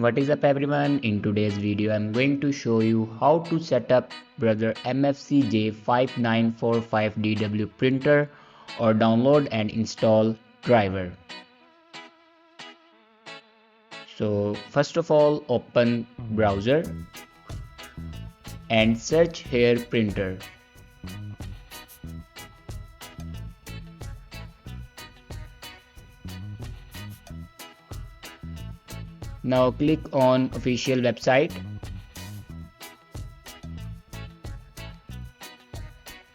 What is up everyone, in today's video I'm going to show you how to set up brother MFC J5945DW printer or download and install driver. So first of all, open browser and search here printer. Now click on official website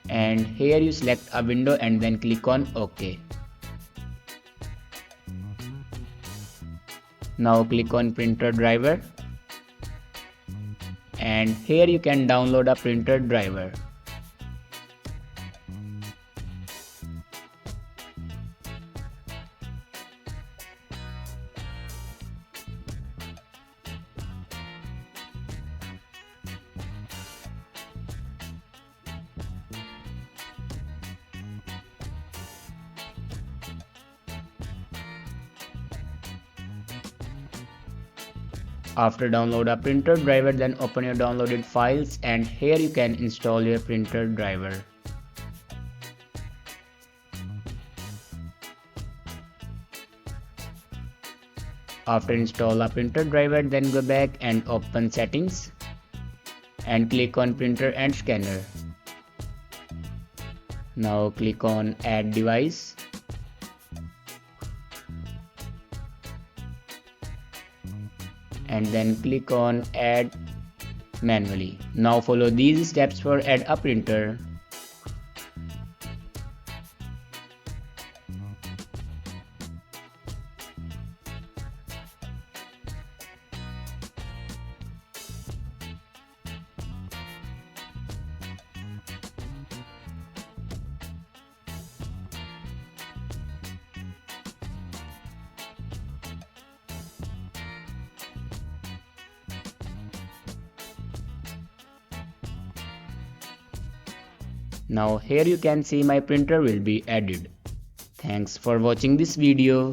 and here you select a window and then click on OK. Now click on printer driver and here you can download a printer driver. After download a printer driver, then open your downloaded files and here you can install your printer driver. After install a printer driver, then go back and open settings and click on printer and scanner. Now click on add device. And then click on add manually. Now follow these steps for add a printer. Now here you can see my printer will be added. Thanks for watching this video.